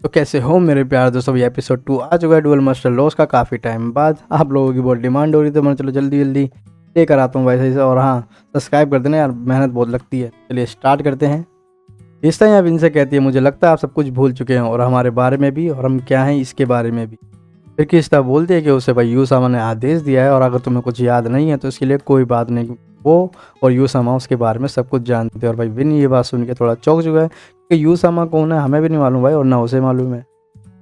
तो कैसे हो मेरे प्यार दोस्तों, ये एपिसोड 2 आ चुका है डुअल मास्टर लॉस का। काफ़ी टाइम बाद आप लोगों की बहुत डिमांड हो रही तो मैंने चलो जल्दी जल्दी लेकर आता हूँ वैसे ही से। और हाँ, सब्सक्राइब कर देना यार, मेहनत बहुत लगती है। चलिए स्टार्ट करते हैं। इस तरह अब इनसे कहती है, मुझे लगता है आप सब कुछ भूल चुके हैं और हमारे बारे में भी, और हम क्या हैं इसके बारे में भी। फिर किस्ता बोलती है कि उसे भाई यूसामा ने आदेश दिया है और अगर तुम्हें कुछ याद नहीं है तो इसके लिए कोई बात नहीं। वो और यूसामा उसके बारे में सब कुछ जानते हैं। और भाई विन ये बात सुन के थोड़ा चौंक चुका है कि यूसामा कौन है, हमें भी नहीं मालूम भाई और ना उसे मालूम है।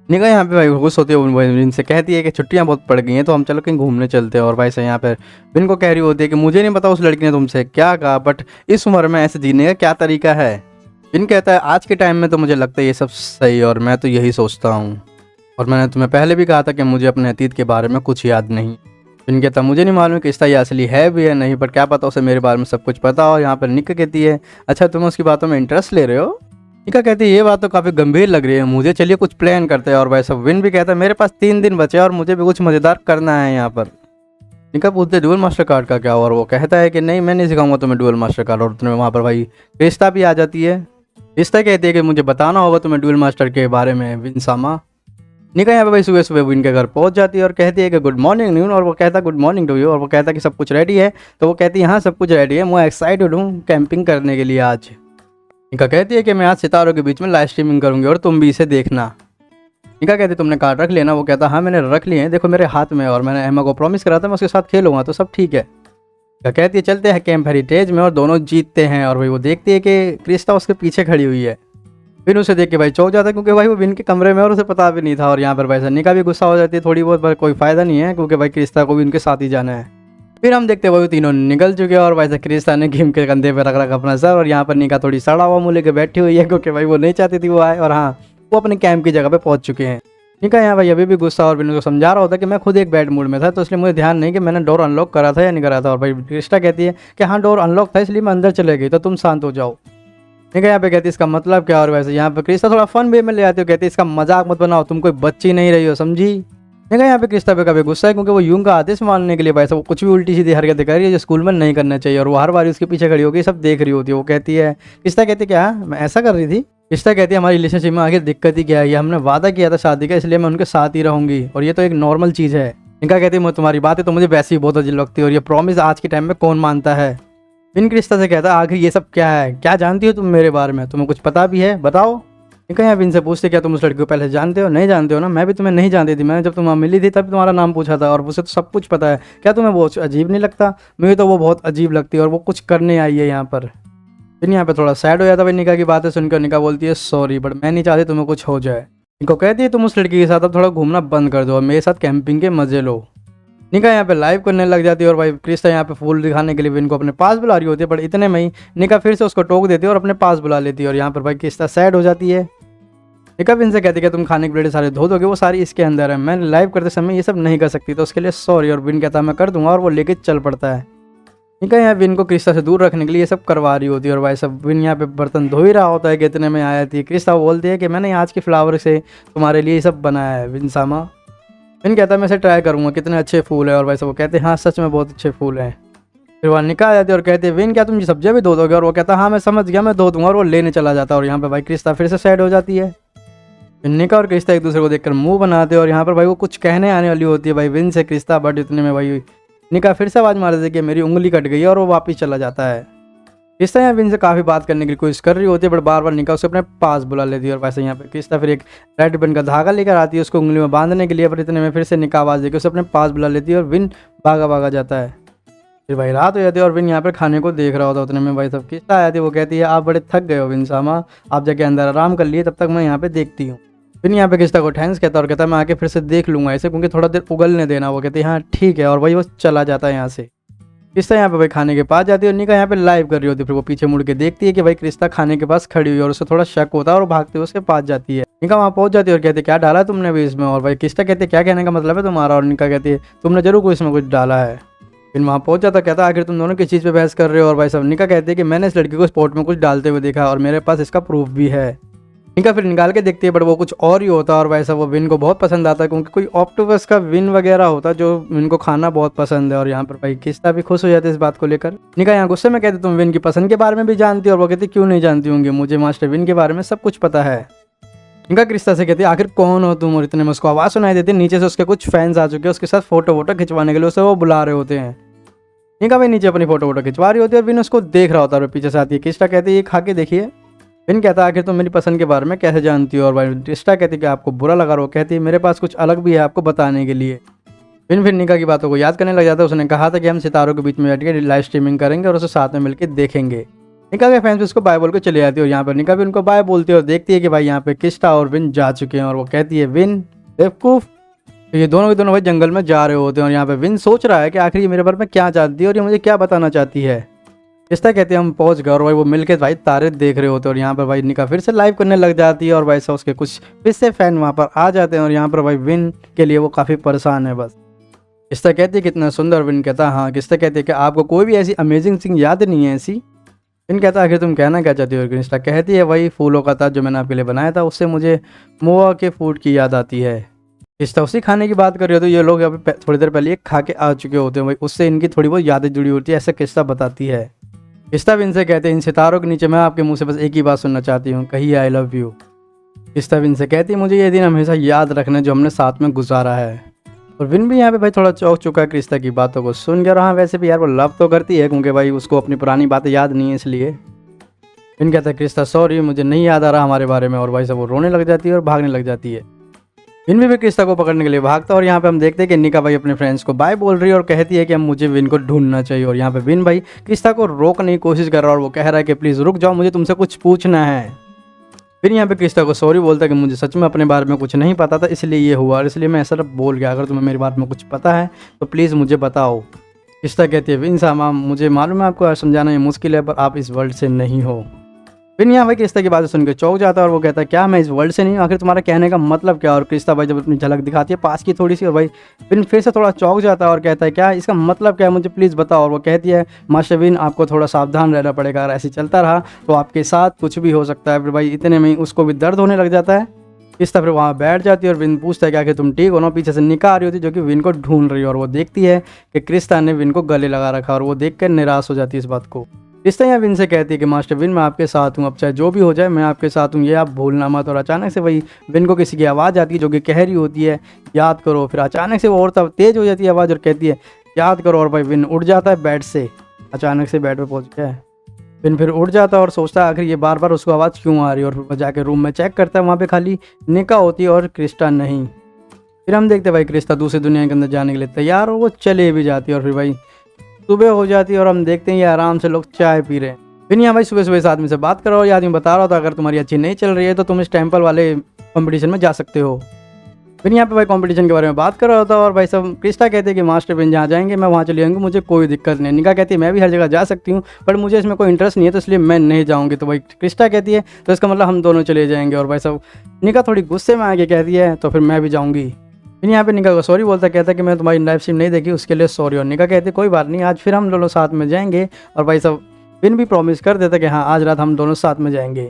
निका यहाँ पे भाई खुश होती है, विन से कहती है कि छुट्टियां बहुत पड़ गई हैं तो हम चलो कहीं घूमने चलते हैं। और भाई से यहाँ पे विन को कह रही होती है कि मुझे नहीं पता उस लड़की ने तुमसे क्या कहा, बट इस उम्र में ऐसे जीने का क्या तरीका है। विन कहता है आज के टाइम में तो मुझे लगता है ये सब सही और मैं तो यही सोचता हूँ। और मैंने तुम्हें पहले भी कहा था कि मुझे अपने अतीत के बारे में कुछ याद नहीं। विन कहता मुझे नहीं मालूम कि ये असली है भी है नहीं, बट क्या पता उसे मेरे बारे में सब कुछ पता। और यहाँ पर निक कहती है अच्छा तुम उसकी बातों में इंटरेस्ट ले रहे हो। निका कहती है ये बात तो काफ़ी गंभीर लग रही है मुझे, चलिए कुछ प्लान करते हैं। और वैसा विन भी कहता है मेरे पास 3 दिन बचे और मुझे भी कुछ मज़ेदार करना है यहाँ पर। निका पूछते डुअल मास्टर कार्ड का क्या, और वो कहता है कि नहीं मैं नहीं सिखाऊंगा तुम्हें डुअल मास्टर कार्ड। और तुम्हें वहाँ पर भाई क्रिस्टा भी आ जाती है। क्रिस्टा कहती है कि मुझे बताना होगा तुम्हें डुअल मास्टर के बारे में विन सामा। निका यहाँ पे भाई सुबह सुबह विन के घर पहुँच जाती है और कहती है कि गुड मॉर्निंग न्यून। और वो कहता है गुड मॉर्निंग टू यू। और वो कहता है कि सब कुछ रेडी है। तो वो कहती है हाँ सब कुछ रेडी है, मैं एक्साइटेड हूँ कैंपिंग करने के लिए आज। निका कहती है कि मैं आज सितारों के बीच में लाइव स्ट्रीमिंग करूंगी और तुम भी इसे देखना। निका कहती है तुमने कार्ड रख लिया ना। वो कहता हाँ मैंने रख लिए हैं, देखो मेरे हाथ में, और मैंने एमा को प्रॉमिस करा था मैं उसके साथ खेलूंगा तो सब ठीक है। निका कहती है चलते हैं कैंप हेरिटेज में और दोनों जीतते हैं। और भाई वो देखती है कि क्रिस्टा उसके पीछे खड़ी हुई है। विन उसे देख के भाई चौंक जाता है क्योंकि भाई वो विन के कमरे में और उसे पता भी नहीं था। और यहाँ पर भाई निका भी गुस्सा हो जाती है थोड़ी बहुत, पर कोई फायदा नहीं है क्योंकि भाई क्रिस्टा को भी उनके साथ ही जाना है। फिर हम देखते हैं वो तीनों निकल चुके हैं और वैसे क्रिस्टा ने किम के कंधे पे रख रखा अपना सर। और यहाँ पर निका थोड़ी सड़ा हुआ मुँह लेके बैठी हुई है क्योंकि भाई वो नहीं चाहती थी वो आए। और हाँ, वो अपने कैंप की जगह पे पहुंच चुके हैं। निका यहाँ भाई अभी भी गुस्सा और विन को समझा रहा होता है कि मैं खुद एक बैड मूड में था तो इसलिए मुझे ध्यान नहीं कि मैंने डोर अनलॉक करा था या नहीं करा था। और भाई क्रिस्टा कहती है कि हाँ डोर अनलॉक था इसलिए मैं अंदर चले गई, तो तुम शांत हो जाओ। निका यहाँ पे कहती है इसका मतलब क्या। और वैसे यहाँ पे क्रिस्टा थोड़ा फन वे में ले आती हो, कहती है इसका मजाक मत बनाओ, तुम कोई बच्ची नहीं रही हो समझी। देखा यहाँ पे क्रिस्टा पे काफी गुस्सा है क्योंकि वो यूं का आदेश मानने के लिए भाई साहब कुछ भी उल्टी सीधी हरकतें कर रही है जो स्कूल में नहीं करना चाहिए। और वो हर बार उसके पीछे खड़ी होकर सब देख रही होती है। वो कहती है क्रिस्टा कहती है क्या मैं ऐसा कर रही थी। क्रिस्टा कहती है हमारी रिलेशनशिप में आगे दिक्कत ही क्या है, ये हमने वादा किया था शादी का इसलिए मैं उनके साथ ही रहूंगी और ये तो एक नॉर्मल चीज़ है। इनका कहती है तुम्हारी बातें तो मुझे वैसे ही बहुत अजीब लगती है और ये प्रॉमिस आज के टाइम में कौन मानता है। इन क्रिस्टा से कहता है आखिर ये सब क्या है, क्या जानती हो तुम मेरे बारे में, तुम्हें कुछ पता भी है बताओ। निका यहाँ इनसे पूछते क्या तुम उस लड़की को पहले जानते हो, नहीं जानते हो ना, मैं भी तुम्हें नहीं जानती थी, मैंने जब तुम वहाँ मिली थी तब तुम्हारा नाम पूछा था और उसे तो सब कुछ पता है, क्या तुम्हें वो अजीब नहीं लगता। मुझे तो वो बहुत अजीब लगती है और वो कुछ करने आई है यहाँ पर। फिर यहाँ पे थोड़ा सैड हो जाता भाई निका की बातें सुनकर। निका बोलती है सॉरी बट मैं नहीं चाहती तुम्हें कुछ हो जाए। निको कहती है तुम उस लड़की के साथ अब थोड़ा घूमना बंद कर दो और मेरे साथ कैंपिंग के मजे लो। निका यहाँ पे लाइव करने लग जाती है और भाई क्रिस्टा यहाँ पे फूल दिखाने के लिए विन को अपने पास बुला रही होती है, बट इतने में ही निका फिर से उसको टोक देती है और अपने पास बुला लेती है। और यहाँ पर भाई क्रिस्टा सैड हो जाती है। निका विन से कहती है तुम खाने की प्लेटें सारे धो दोगे, वो सारी इसके अंदर है, मैं लाइव करते समय ये सब नहीं कर सकती तो उसके लिए सॉरी। और विन कहता है मैं कर दूंगा और वो लेके चल पड़ता है। निका यहाँ विन को क्रिस्टा से दूर रखने के लिए ये सब करवा रही होती है। और भाई सब विन यहाँ पे बर्तन धो ही रहा होता है कि इतने में आ जाती है क्रिस्टा। बोलती है कि मैंने आज के फ्लावर से तुम्हारे लिए ये सब बनाया है विन सामा। विन कहता है मैं इसे ट्राई करूँगा कितने अच्छे फूल है। और वैसे वो कहते हैं हाँ सच में बहुत अच्छे फूल हैं। फिर वहाँ निकाल जाती है और कहते हैं विन क्या तुम सब्जियाँ भी धो दोगे। और वो कहता है हाँ मैं समझ गया मैं धो दूंगा और वो लेने चला जाता है। और यहाँ पे भाई क्रिस्टा फिर से सैड हो जाती है। फिर निका और क्रिस्टा एक दूसरे को देखकर मुंह बनाते हैं और यहाँ पर भाई वो कुछ कहने आने वाली होती है भाई विन से क्रिस्टा, बट इतने में भाई निका फिर से आवाज़ मार देती है कि मेरी उंगली कट गई है और वो वापस चला जाता है। क्रिस्टा यहाँ विन से काफ़ी बात करने की कोशिश कर रही होती है बट बार बार निका उसे अपने पास बुला लेती है। और वैसे यहाँ पे क्रिस्टा फिर एक रेड रिबन का धागा लेकर आती है उसको उंगली में बांधने के लिए, पर इतने में फिर से निका आवाज़ देकर उसे अपने पास बुला लेती है और विन भागा भागा जाता है। फिर भाई रात हो जाती है और विन यहाँ पर खाने को देख रहा होता है। उतने में भाई सब क्रिस्टा आ जाती है। वो कहती है आप बड़े थक गए हो विन सामा, आप जाके अंदर आराम कर लिए, तब तक मैं यहाँ पे देखती हूँ। फिर यहाँ पे क्रिस्टा को थैंक्स कहता है और कहता है मैं आके फिर से देख लूँगा इसे क्योंकि थोड़ा देर उगलने देना। वो कहती है हाँ ठीक है और भाई वो चला जाता है यहाँ से। क्रिस्टा यहाँ पे भाई खाने के पास जाती है और निका यहाँ पे लाइव कर रही होती है। फिर वो पीछे मुड़ के देखती है कि भाई क्रिस्टा खाने के पास खड़ी हुई है और उसे थोड़ा शक होता है और भागते हुए उसके पास जाती है। निका वहाँ पहुंच जाती है और कहती है क्या डाला तुमने भी इसमें। और भाई क्रिस्टा कहती है क्या कहने का मतलब है तुम्हारा। और निका कहती है तुमने जरूर कोई इसमें कुछ डाला है। फिर वहाँ पहुंच जाता कहता है आखिर तुम दोनों किस चीज़ पे बहस कर रहे हो। और भाई सब निका कहती है कि मैंने इस लड़की को स्पोर्ट में कुछ डालते हुए देखा और मेरे पास इसका प्रूफ भी है। निका फिर निकाल के देखती है बट वो कुछ और ही होता है। और वैसा वो विन को बहुत पसंद आता है क्योंकि कोई ऑक्टोपस का विन वगैरह होता है जो विन को खाना बहुत पसंद है। और यहाँ पर भाई क्रिस्टा भी खुश हो जाती है इस बात को लेकर। निका यहाँ गुस्से में कहती तुम विन की पसंद के बारे में भी जानती हो। और वो कहती क्यों नहीं जानती होंगी, मुझे मास्टर विन के बारे में सब कुछ पता है। इनका क्रिस्टा से कहती है आखिर कौन हो तुम, और इतने में उसको आवाज़ सुनाई देती है। नीचे से उसके कुछ फैंस आ चुके हैं, उसके साथ फोटो वोटो खिंचवाने के लिए उसे वो बुला रहे होते हैं। इनका भाई नीचे अपनी फोटो वोटो खिंचवा रही होती है और विन उसको देख रहा होता है और पीछे से आती है। क्रिस्टा कहती है ये खा के देखिए। विन कहता है आखिर तुम मेरी पसंद के बारे में कैसे जानती हो, और भाई क्रिस्टा कहती है कि आपको बुरा लगा। और वो कहती है मेरे पास कुछ अलग भी है आपको बताने के लिए। विन फिर निका की बातों को याद करने लग जाता है। उसने कहा था कि हम सितारों के बीच में बैठ के लाइव स्ट्रीमिंग करेंगे और उसे साथ में मिलकर देखेंगे। निका के फैंस उसको बाय बोल के चले जाती है और यहाँ पर निका भी उनको बाय बोलती है और देखती है कि भाई यहाँ पे क्रिस्टा और विन जा चुके हैं। और वो कहती है विन बेवकूफ, तो ये दोनों के दोनों भाई जंगल में जा रहे होते हैं। और यहाँ पे विन सोच रहा है कि आखिर ये मेरे बारे में क्या जानती है और ये मुझे क्या बताना चाहती है। क्रिस्टा कहते हैं हम पहुंच गए, और भाई वो मिलकर भाई तारे देख रहे होते हैं। और यहाँ पर भाई निका फिर से लाइव करने लग जाती है और भाई उसके कुछ फिर से फैन वहाँ पर आ जाते हैं। और यहाँ पर भाई विन के लिए वो काफ़ी परेशान है। बस क्रिस्टा कहती है कितना सुंदर। विन कहता है हाँ। क्रिस्टा कहती है कि आपको कोई भी ऐसी अमेजिंग थिंग याद नहीं है ऐसी। विन कहता है आखिर तुम कहना क्या चाहती हो। क्रिस्टा कहती है वही फूलों का ताज जो मैंने आपके लिए बनाया था, उससे मुझे मोआ के फूड की याद आती है। क्रिस्टा उसी खाने की बात कर रही हो तो ये लोग अभी थोड़ी देर पहले खा के आ चुके होते हैं भाई, उससे इनकी थोड़ी बहुत यादें जुड़ी होती है, ऐसा क्रिस्टा बताती है। क्रिस्टा विन से कहते हैं इन सितारों के नीचे मैं आपके मुंह से बस एक ही बात सुनना चाहती हूँ, कहिए I love you. Crysta win से कहती है मुझे ये दिन हमेशा याद रखना जो हमने साथ में गुजारा है। और विन भी यहाँ पे भाई थोड़ा चौंक चुका है क्रिस्टा की बातों को सुन के। और हाँ वैसे भी यार वो लव तो करती है क्योंकि भाई उसको अपनी पुरानी बातें याद नहीं है इसलिए। विन कहता है क्रिस्टा सॉरी मुझे नहीं याद आ रहा हमारे बारे में। और भाई सब वो रोने लग जाती है और भागने लग जाती है। विन भी क्रिस्टा को पकड़ने के लिए भागता है। और यहाँ पे हम देखते हैं कि निका भाई अपने फ्रेंड्स को बाय बोल रही है और कहती है कि हम मुझे विन को ढूंढना चाहिए। और यहाँ पे विन भाई क्रिस्टा को रोकने की कोशिश कर रहा है और वो कह रहा है कि प्लीज़ रुक जाओ, मुझे तुमसे कुछ पूछना है। फिर यहाँ पे क्रिस्टा को सॉरी बोलता है कि मुझे सच में अपने बारे में कुछ नहीं पता था इसलिए ये हुआ, और इसलिए मैं ऐसा बोल गया। अगर तुम्हें मेरे बारे में कुछ पता है तो प्लीज़ मुझे बताओ। क्रिस्टा कहती है विन साहब मुझे मालूम है आपको समझाना ये मुश्किल है, पर आप इस वर्ल्ड से नहीं हो। फिर यहाँ भाई क्रिस्टा की बातें सुन के चौंक जाता है और वो कहता है क्या मैं इस वर्ल्ड से नहीं हूँ, आखिर तुम्हारा कहने का मतलब क्या। और क्रिस्टा भाई जब अपनी झलक दिखाती है पास की थोड़ी सी, और भाई विन फिर से थोड़ा चौंक जाता है और कहता है क्या इसका मतलब क्या है, मुझे प्लीज़ बताओ। और वो कहती है मास्टर विन आपको थोड़ा सावधान रहना पड़ेगा, अगर ऐसे चलता रहा तो आपके साथ कुछ भी हो सकता है। फिर भाई इतने में उसको भी दर्द होने लग जाता है। क्रिस्टा फिर वहाँ बैठ जाती है और विन पूछता है कि आखिर तुम ठीक हो ना। पीछे से निका आ रही होती है जो कि विन को ढूंढ रही है, और वो देखती है कि क्रिस्टा ने विन को गले लगा रखा, और वो देख कर निराश हो जाती है इस बात को। क्रिस्टा यहाँ विन से कहती है कि मास्टर विन मैं आपके साथ हूँ, अब चाहे जो भी हो जाए मैं आपके साथ हूँ, ये आप भूलना मत। और अचानक से वही विन को किसी की आवाज़ आती है जो कि कह रही होती है याद करो। फिर अचानक से वो और तब तेज़ हो जाती है आवाज़ और कहती है याद करो। और भाई विन उठ जाता है बेड से, अचानक से बेड पर पहुँच गया है। विन फिर उठ जाता है और सोचता है आखिर ये बार बार उसको आवाज़ क्यों आ रही है। और फिर जाके रूम में चेक करता है, वहाँ पे खाली निका होती है और क्रिस्टा नहीं। फिर हम देखते हैं भाई क्रिस्टा दूसरी दुनिया के अंदर जाने के लिए तैयार और वो चले भी जाती है। और फिर भाई सुबह हो जाती है और हम देखते हैं ये आराम से लोग चाय पी रहे हैं। फिर यहाँ भाई सुबह सुबह इस आदमी से बात करो और ये आदमी बता रहा था अगर तुम्हारी अच्छी नहीं चल रही है तो तुम इस टेम्पल वाले कंपटीशन में जा सकते हो। फिर यहाँ पे भाई कंपटीशन के बारे में बात कर रहा होता है और भाई सब क्रिस्टा कहते हैं कि मास्टर विन जहाँ जाएंगे मैं वहाँ चले जाऊँगी, मुझे कोई दिक्कत नहीं। निका कहती है मैं भी हर जगह जा सकती हूँ पर मुझे इसमें कोई इंटरेस्ट नहीं है तो इसलिए मैं नहीं जाऊँगी। तो भाई क्रिस्टा कहती है तो इसका मतलब हम दोनों चले जाएंगे। और भाई सब निका थोड़ी गुस्से में आके कहती है तो फिर मैं भी जाऊँगी। फिर यहाँ पे निका को सॉरी बोलता कहता है कि मैं तुम्हारी लाइव स्ट्रीम नहीं देखी उसके लिए सॉरी। और निका कहती है कोई बात नहीं, आज फिर हम दोनों साथ में जाएंगे। और भाई सब विन भी प्रॉमिस कर देता कि हाँ आज रात हम दोनों साथ में जाएंगे।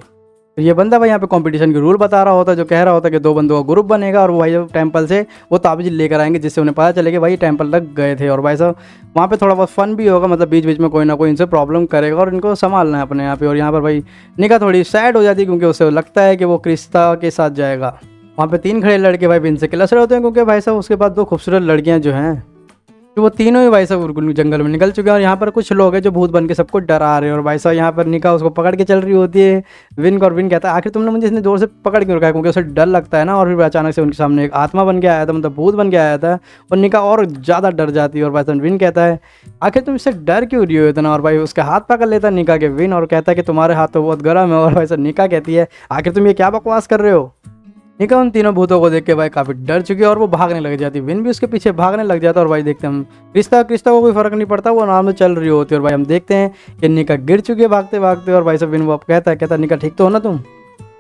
तो ये बंदा भाई यहाँ पे कंपटीशन के रूल बता रहा होता है जो कह रहा होता है कि 2 बंदों का ग्रुप बनेगा और वो भाई टेंपल से वो ताबीज लेकर आएंगे जिससे उन्हें पता चले कि भाई टेंपल तक गए थे। और भाई साहब वहाँ पे थोड़ा बहुत फन भी होगा, मतलब बीच बीच में कोई ना कोई इनसे प्रॉब्लम करेगा और इनको संभालना है अपने यहाँ पे। और यहाँ पर भाई निका थोड़ी सैड हो जाती है क्योंकि उसे लगता है कि वो क्रिस्टा के साथ जाएगा। वहाँ पे 3 खड़े लड़के भाई विन से क्लस रहे होते हैं क्योंकि भाई साहब उसके बाद 2 खूबसूरत लड़कियाँ जो हैं तो वो तीनों ही भाई साहब जंगल में निकल चुके हैं। और यहाँ पर कुछ लोग हैं जो भूत बन के सबको डरा रहे हैं। और भाई साहब यहाँ पर निका उसको पकड़ के चल रही होती है विन को, और विन कहता है आखिर तुमने मुझे इतनी जोर से पकड़ क्यों रखा है, क्योंकि उसे डर लगता है ना। और फिर अचानक से उनके सामने एक आत्मा बन के आया था, मतलब भूत बन के आया था और निका और ज़्यादा डर जाती है। और भाई साहब विन कहता है आखिर तुम इससे डर क्यों रही हो इतना। और भाई उसका हाथ पकड़ लेता है निका के विन और कहता है कि तुम्हारे हाथ तो बहुत गर्म है। और भाई साहब निका कहती है आखिर तुम ये क्या बकवास कर रहे हो। निका उन तीनों भूतों को देख के भाई काफ़ी डर चुकी है और वो भागने लग जाती है। विन भी उसके पीछे भागने लग जाता है। और भाई देखते हैं हम क्रिस्टा को कोई फर्क नहीं पड़ता, वो आराम से चल रही होती है। और भाई हम देखते हैं कि निका गिर चुकी है भागते भागते। और भाई सब विन वो कहता निका ठीक तो हो ना तुम।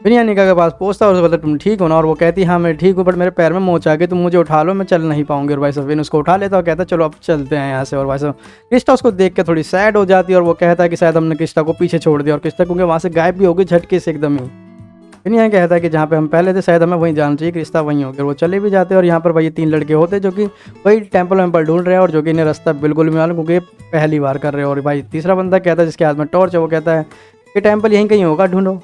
फिर यहाँ निका के पास पहुँचता है और बोलता तुम ठीक हो ना। और वो कहती है हाँ मैं ठीक हूँ बट मेरे पैर में मोच आ गई, तुम मुझे उठा लो मैं चल नहीं पाऊंगी। और भाई सब विन उसको उठा लेता और कहता चलो अब चलते हैं यहाँ से। और भाई सब क्रिस्टा उसको देख के थोड़ी सैड हो जाती है और वो कहता है कि शायद हमने क्रिस्टा को पीछे छोड़ दिया। और क्रिस्टा क्योंकि वहाँ से गायब भी होगी झटके से एकदम ही। फिर यहाँ कहता है कि जहाँ पे हम पहले थे शायद हमें वहीं जाना चाहिए, क्रिस्टा वहीं हो गया। वो चले भी जाते हैं और यहाँ पर भाई ये 3 लड़के होते हैं जो कि वही टेंपल ढूंढ रहे हैं और जो कि इन्हें रास्ता बिल्कुल भी मालूम क्योंकि पहली बार कर रहे हैं। और भाई तीसरा बंदा कहता है जिसके हाथ में टॉर्च है वो कहता है कि टेंपल यहीं कहीं होगा ढूंढो।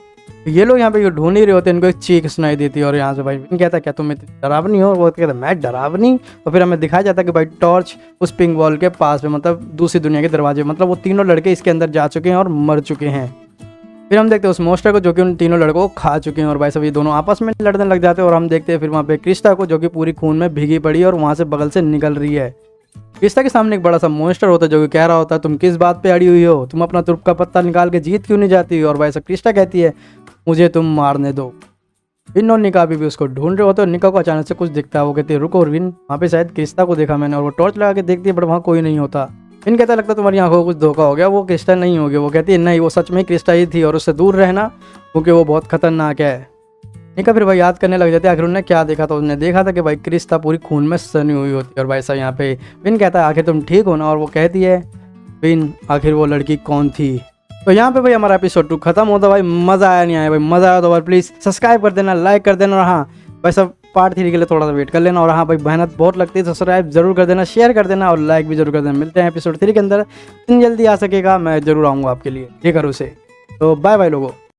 ये लोग यहाँ पे ढूंढ ही रहे होते हैं, इनको एक चीख सुनाई देती है और यहाँ से भाई विन कहता है क्या तुम इतनी डरावनी हो? वो कहता है मैं डरावनी? और फिर हमें दिखाया जाता है कि भाई टॉर्च उस पिंक वॉल के पास में, मतलब दूसरी दुनिया के दरवाजे, मतलब वो तीनों लड़के इसके अंदर जा चुके हैं और मर चुके हैं। फिर हम देखते हैं उस मोस्टर को जो कि उन तीनों लड़कों को खा चुके हैं और भाई सब ये दोनों आपस में लड़ने लग जाते हैं। और हम देखते हैं फिर वहाँ पे क्रिस्टा को जो कि पूरी खून में भीगी पड़ी है और वहाँ से बगल से निकल रही है। क्रिस्टा के सामने एक बड़ा सा मोस्टर होता है जो कि कह रहा होता है तुम किस बात पे अड़ी हुई हो, तुम अपना तुर्प का पत्ता निकाल के जीत क्यों नहीं जाती? और भाई सब क्रिस्टा कहती है मुझे तुम मारने दो। विन और निका भी उसको ढूंढ रहे होते हैं और निका को अचानक से कुछ दिखता है। वो कहती है रुको और विन, वहाँ पे शायद क्रिस्टा को देखा मैंने। और वो टॉर्च लगा के देखती है बट वहाँ कोई नहीं होता। विन कहता लगता तुम्हारी आंखों को कुछ धोखा हो गया, वो क्रिस्टा नहीं होगी। वो कहती है नहीं, वो सच में क्रिस्टा ही थी और उससे दूर रहना क्योंकि वो बहुत खतरनाक है। निका फिर भाई याद करने लग जाते हैं आखिर उन्होंने क्या देखा। तो उसने देखा था कि भाई क्रिस्टा पूरी खून में सनी हुई होती है। और भाई साहब यहाँ पे विन कहता है आखिर तुम ठीक हो ना? और वो कहती है विन आखिर वो लड़की कौन थी? तो यहाँ पे भाई हमारा एपिसोड 2 खत्म होता। भाई मज़ा आया नहीं आया? भाई मज़ा आया तो भाई प्लीज़ सब्सक्राइब कर देना, लाइक कर देना। और हाँ भाई सब पार्ट 3 के लिए थोड़ा सा वेट कर लेना। और हाँ भाई मेहनत बहुत लगती है, सब्सक्राइब जरूर कर देना, शेयर कर देना और लाइक भी जरूर कर देना। मिलते हैं एपिसोड 3 के अंदर, जितनी जल्दी आ सकेगा मैं जरूर आऊँगा आपके लिए, ये करूँ से। तो बाय बाय लोगों।